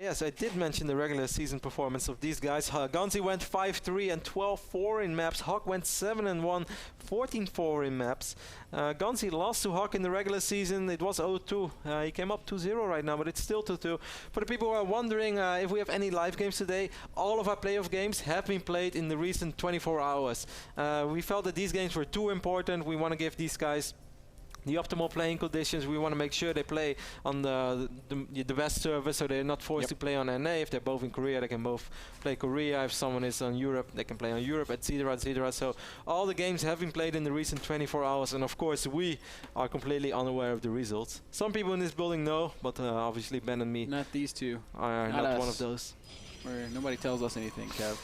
Yes, I did mention the regular season performance of these guys. GanZi went 5-3 and 12-4 in maps. HuK went 7-1, 14-4 in maps. GanZi lost to HuK in the regular season. It was 0-2. He came up 2-0 right now, but it's still 2-2. For the people who are wondering if we have any live games today, all of our playoff games have been played in the recent 24 hours. We felt that these games were too important. We want to give these guys the optimal playing conditions. We want to make sure they play on the best server, so they're not forced to play on NA. If they're both in Korea, they can both play Korea. If someone is on Europe, they can play on Europe, etc., etc. So all the games have been played in the recent 24 hours, and of course we are completely unaware of the results. Some people in this building know, but obviously Ben and me, not these two, are not one of those. Nobody tells us anything, Kev.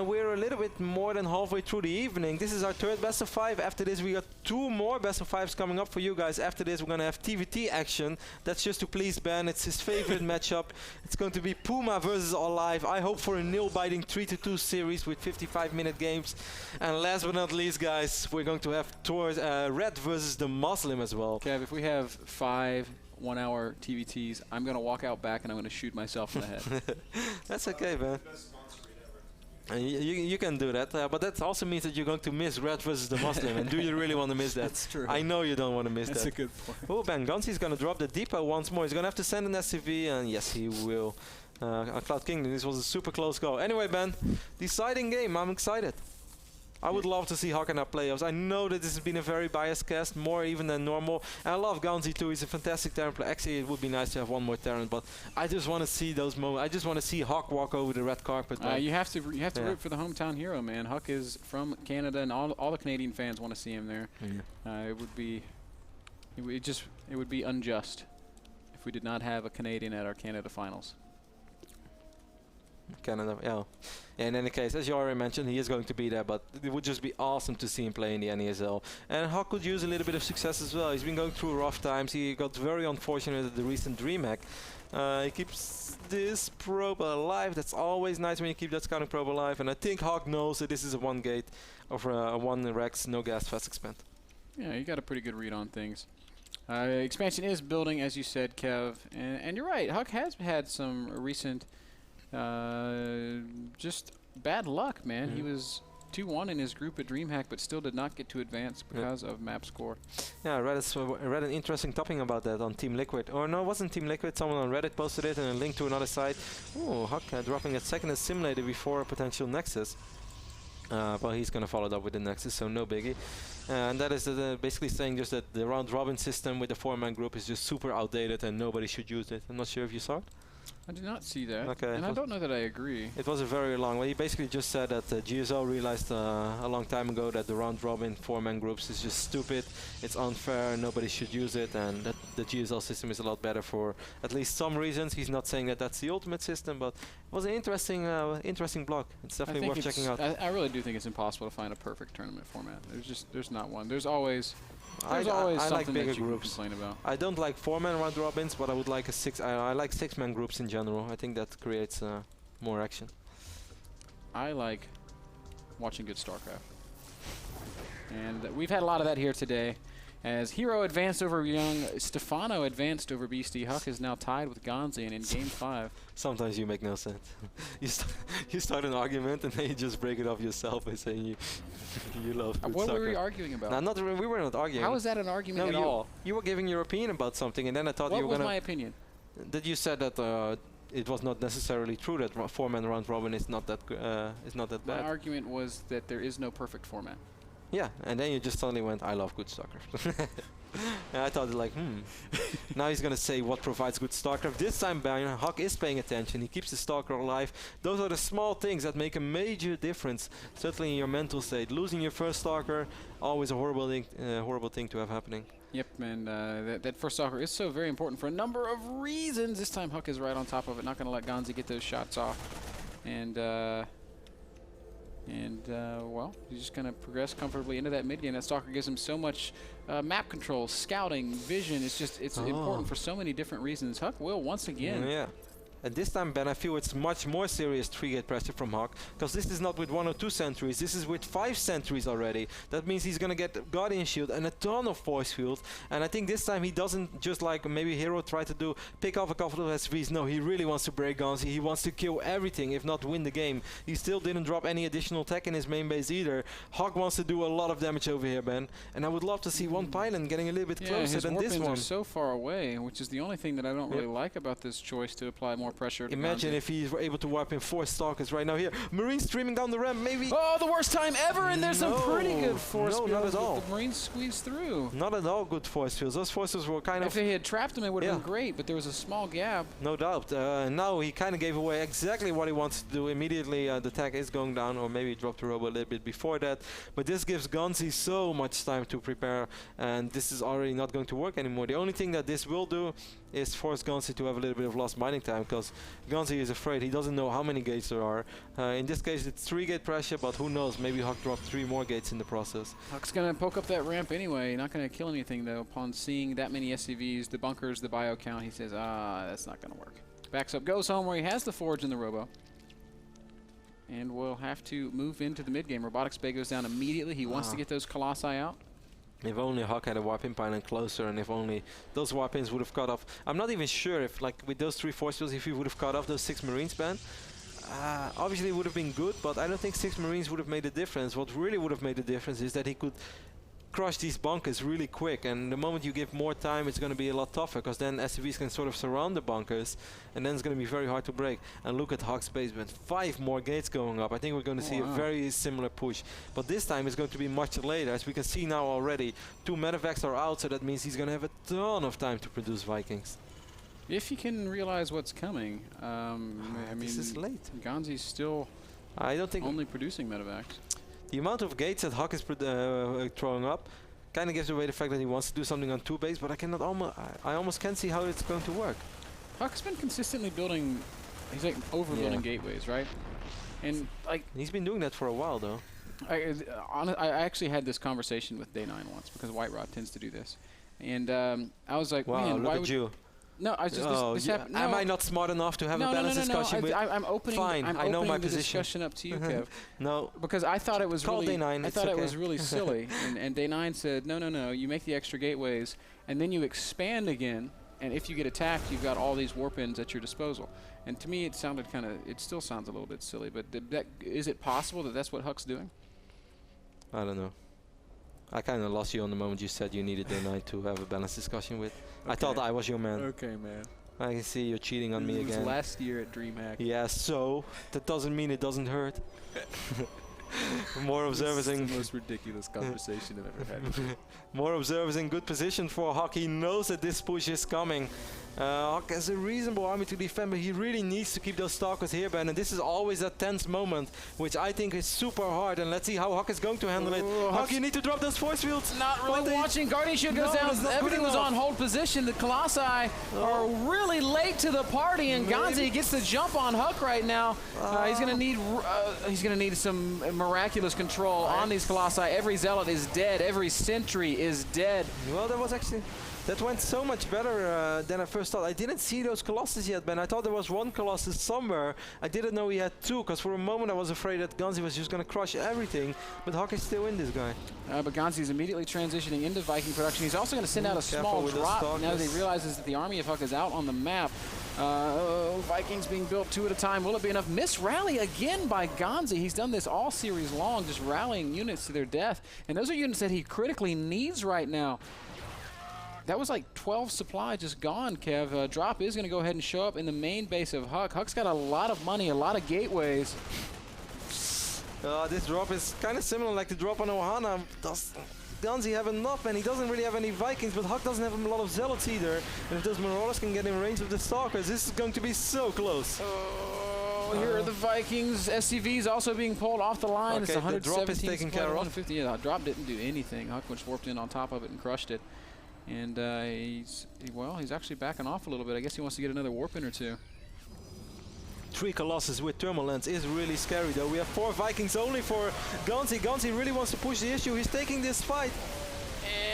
We're a little bit more than halfway through the evening. This is our third best of 5. After this, we got 2 more best of 5s coming up for you guys. After this, we're going to have TVT action. That's just to please Ben. It's his favorite matchup. It's going to be Puma versus Alive. I hope for a nail-biting 3-2 series with 55-minute games. And last but not least, guys, we're going to have Red versus the Muslim as well. Kev, if we have 5 1-hour TVTs, I'm going to walk out back and I'm going to shoot myself in the head. That's okay, man. You can do that, but that also means that you're going to miss Red versus the Muslim. And do you really want to miss that? That's true. I know you don't want to miss that. That's a good point. Oh, Ben, GanZi's going to drop the depot once more. He's going to have to send an SCV, and yes, he will. On Cloud Kingdom, this was a super close goal. Anyway, Ben, deciding game. I'm excited. I would love to see HuK in our playoffs. I know that this has been a very biased cast, more even than normal. And I love GanZi too. He's a fantastic Terran player. Actually, it would be nice to have one more Terran, but I just want to see those moments. I just want to see HuK walk over the red carpet. You have to root for the hometown hero, man. HuK is from Canada, and all the Canadian fans want to see him there. Yeah. It would be unjust if we did not have a Canadian at our Canada finals. Canada, yeah. In any case, as you already mentioned, he is going to be there, but it would just be awesome to see him play in the NASL. And HuK could use a little bit of success as well. He's been going through rough times. He got very unfortunate at the recent DreamHack. He keeps this probe alive. That's always nice when you keep that scouting probe alive. And I think HuK knows that this is a 1 gate over a 1 Rex, no gas, fast expand. Yeah, you got a pretty good read on things. Expansion is building, as you said, Kev. And you're right, HuK has had some recent just bad luck, man. He was 2-1 in his group at DreamHack, but still did not get to advance because of map score. Yeah, I read an interesting topic about that on Team Liquid. Or no, it wasn't Team Liquid. Someone on Reddit posted it and a link to another site. Oh, HuK dropping a second as simulator before a potential Nexus. Well, he's going to follow it up with the Nexus, so no biggie. And that is basically saying just that the round-robin system with the 4-man group is just super outdated and nobody should use it. I'm not sure if you saw it. I did not see that, okay, and I don't know that I agree. It was a very long way. He basically just said that GSL realized a long time ago that the round-robin 4-man groups is just stupid, it's unfair, nobody should use it, and that the GSL system is a lot better for at least some reasons. He's not saying that that's the ultimate system, but it was an interesting blog. It's definitely worth checking out. I really do think it's impossible to find a perfect tournament format. There's not one. There's always I something like bigger that you groups. can complain about. I don't like 4-man round robins, but I would like I like 6-man groups in general. I think that creates more action. I like watching good Starcraft, and we've had a lot of that here today. As Hero advanced over Young, Stefano advanced over Beastie. HuK is now tied with GanZi, and in Game 5. Sometimes you make no sense. you start an argument and then you just break it off yourself by saying you love good What soccer. were we arguing about? We were not arguing. How is that an argument at all? You were giving your opinion about something, and then I thought you were What gonna. was my opinion? That you said that it was not necessarily true that 4-man round robin is not that bad. My argument was that there is no perfect format. Yeah, and then you just suddenly went, I love good StarCraft. And I thought, like, now he's going to say what provides good StarCraft. This time, HuK is paying attention. He keeps the Stalker alive. Those are the small things that make a major difference, certainly in your mental state. Losing your first Stalker, always a horrible thing to have happening. Yep, and that first Stalker is so very important for a number of reasons. This time, HuK is right on top of it, not going to let GanZi get those shots off. Well, he's just going to progress comfortably into that mid game. That Stalker gives him so much map control, scouting, vision. It's important for so many different reasons. HuK will once again And this time, Ben, I feel it's much more serious 3-gate pressure from HuK, because this is not with 1 or 2 sentries, this is with 5 sentries already. That means he's gonna get Guardian Shield and a ton of force field, and I think this time he doesn't just like maybe Hero tried to do, pick off a couple of SVs. No, he really wants to break GanZi. He wants to kill everything, if not win the game. He still didn't drop any additional tech in his main base either. HuK wants to do a lot of damage over here, Ben, and I would love to see one pylon getting a little bit closer than this one. Are so far away, which is the only thing that I don't really like about this choice to apply more pressure. Imagine if he's able to wipe in 4 Stalkers right now here. Marine streaming down the ramp, maybe. Oh, the worst time ever, and there's some pretty good force fields. No, not at all. The Marines squeezed through. Not at all good force fields. Those forces were kind of... If they had trapped him, it would have been great, but there was a small gap. No doubt. Now he kind of gave away exactly what he wants to do. Immediately the tech is going down, or maybe he dropped the robo a little bit before that. But this gives GanZi so much time to prepare, and this is already not going to work anymore. The only thing that this will do is force GanZi to have a little bit of lost mining time, because GanZi is afraid. He doesn't know how many gates there are. In this case it's 3-gate pressure, but who knows, maybe HuK dropped 3 more gates in the process. HuK's gonna poke up that ramp anyway, not gonna kill anything though. Upon seeing that many SCVs, the bunkers, the bio count, he says, that's not gonna work. Backs up, goes home where he has the forge and the robo. And we'll have to move into the mid game. Robotics Bay goes down immediately. He wants to get those Colossi out. If only HuK had a warp-in pylon closer, and if only those warp-ins would have cut off. I'm not even sure if, like, with those 3 force fields, if he would have cut off those 6 Marines, Ben. Obviously it would have been good, but I don't think 6 Marines would have made a difference. What really would have made a difference is that he could crush these bunkers really quick, and the moment you give more time, it's going to be a lot tougher, because then SCVs can sort of surround the bunkers, and then it's going to be very hard to break. And look at HuK's basement, 5 more gates going up. I think we're going to see a very similar push, but this time it's going to be much later. As we can see now already, 2 medevacs are out, so that means he's going to have a ton of time to produce Vikings. If you can realize what's coming, I mean, this is late. GanZi's still I don't think only producing medevacs. The amount of gates that HuK is throwing up kind of gives away the fact that he wants to do something on 2 base, but I almost can't see how it's going to work. HuK's been consistently building, he's like overbuilding gateways, right? And like he's been doing that for a while though. I actually had this conversation with Day 9 once, because White Rod tends to do this. And I was like, wow, man, look at you. No, I just this happened. No. Am I not smart enough to have a balanced discussion with? I'm opening. Fine, I'm I know my the position. discussion up to you, Kev. No, because I thought it was call really. Day 9, I thought it okay. was really silly, and Day 9 said, no. You make the extra gateways, and then you expand again. And if you get attacked, you've got all these warp ins at your disposal. And to me, it sounded kind of. It still sounds a little bit silly, but is it possible that that's what HuK's doing? I don't know. I kind of lost you on the moment you said you needed Day 9 to have a balanced discussion with. Okay. I thought I was your man. Okay, man. I can see you're cheating on me again. It was last year at DreamHack. Yeah, so that doesn't mean it doesn't hurt. More observers in the most ridiculous conversation I've ever had. More observers in good position for HuK. He knows that this push is coming. HuK has a reasonable army to defend, but he really needs to keep those Stalkers here, Ben. And this is always a tense moment, which I think is super hard. And let's see how HuK is going to handle it. HuK, you need to drop those force fields. Not really watching. Guardian Shield goes down. Everything was on hold position. The Colossi are really late to the party, and GanZi gets the jump on HuK right now. He's gonna need some miraculous control on these Colossi. Every Zealot is dead. Every Sentry is dead. Well, that went so much better than I first thought. I didn't see those Colossus yet, Ben. I thought there was 1 Colossus somewhere. I didn't know he had 2, because for a moment I was afraid that GanZi was just going to crush everything. But HuK is still in this guy. But GanZi is immediately transitioning into Viking production. He's also going to send out a small drop now that he realizes that the army of HuK is out on the map. Vikings being built 2 at a time. Will it be enough? Miss rally again by GanZi. He's done this all series long, just rallying units to their death. And those are units that he critically needs right now. That was like 12 supply just gone, Kev. Drop is going to go ahead and show up in the main base of HuK. HuK's got a lot of money, a lot of gateways. This drop is kind of similar like the drop on Ohana. Does GanZi have enough? And he doesn't really have any Vikings, but HuK doesn't have a lot of Zealots either. And if those Marauders can get in range of the Stalkers, this is going to be so close. Here are the Vikings. SCVs also being pulled off the line. Okay, it's 117 the drop is taken care of. 150. Yeah, the drop didn't do anything. HuK just warped in on top of it and crushed it. And he's actually backing off a little bit. I guess he wants to get another warp in or 2. 3 Colossus with thermal lens is really scary though. We have 4 Vikings only for GanZi. GanZi really wants to push the issue. He's taking this fight.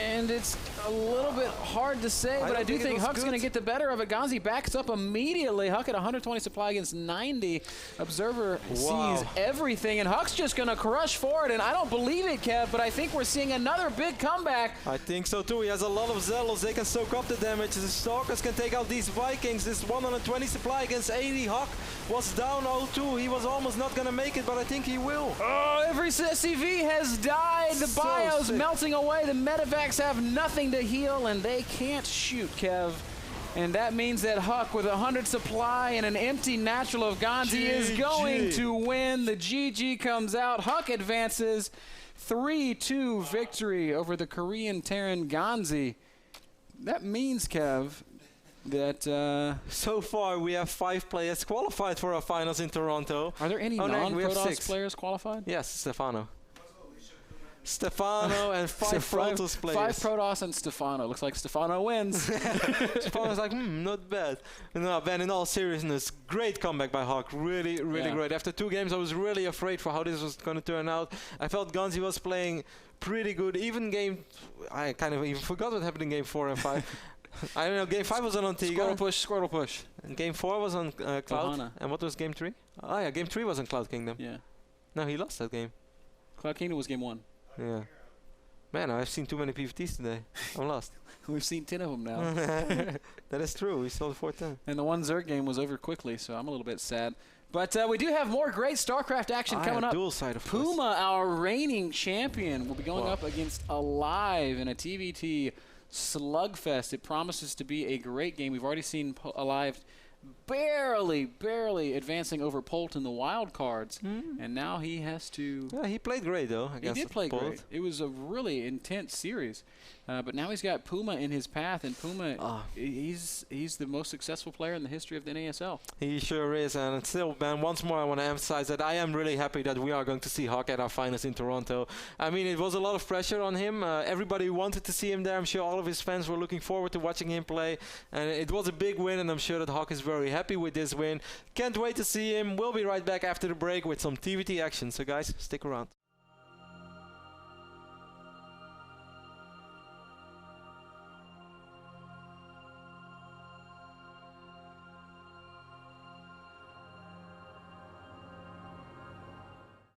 And it's a little bit hard to say, but I do think HuK's going to get the better of it. GanZi backs up immediately. HuK at 120 supply against 90. Observer sees everything, and HuK's just going to crush forward, and I don't believe it, Kev, but I think we're seeing another big comeback. I think so too. He has a lot of Zealots. They can soak up the damage. The Stalkers can take out these Vikings. This 120 supply against 80. HuK was down 0-2. He was almost not going to make it, but I think he will. Oh, every SCV has died. The bio's melting away. The medevacs have nothing to heal, and they can't shoot, Kev. And that means that HuK, with 100 supply and an empty natural of GanZi, is going to win. The GG comes out. HuK advances 3-2 victory over the Korean Terran GanZi. That means, Kev, that so far we have 5 players qualified for our finals in Toronto. Are there any non-Protoss players qualified? Yes, Stefano and 5 Protoss players. 5 Protoss and Stefano. Looks like Stefano wins. Stefano's like, not bad. No, Ben, in all seriousness, great comeback by HuK. Really great. After 2 games, I was really afraid for how this was going to turn out. I felt GanZi was playing pretty good. Even I kind of even forgot what happened in game 4 and 5. I don't know, game 5 was on Antigua. Squirtle push. And game 4 was on Cloud. Ohana. And what was game 3? Oh yeah, game 3 was on Cloud Kingdom. Yeah. No, he lost that game. Cloud Kingdom was game 1. Yeah. Man, I've seen too many PVTs today. I'm lost. We've seen 10 of them now. That is true. We saw the 4-10. And the 1 Zerg game was over quickly, so I'm a little bit sad. But we do have more great StarCraft action coming up. Dual side, of course. Puma, our reigning champion, will be going up against Alive in a TVT slugfest. It promises to be a great game. We've already seen Alive barely advancing over Polt in the wild cards, and now he has to... Yeah, he played great, though. He did play great. It was a really intense series. But now he's got Puma in his path, and Puma, he's the most successful player in the history of the NASL. He sure is, and still, Ben, once more I want to emphasize that I am really happy that we are going to see HuK at our finals in Toronto. I mean, it was a lot of pressure on him. Everybody wanted to see him there. I'm sure all of his fans were looking forward to watching him play, and it was a big win, and I'm sure that HuK is very happy with this win. Can't wait to see him. We'll be right back after the break with some TVT action. So guys, stick around.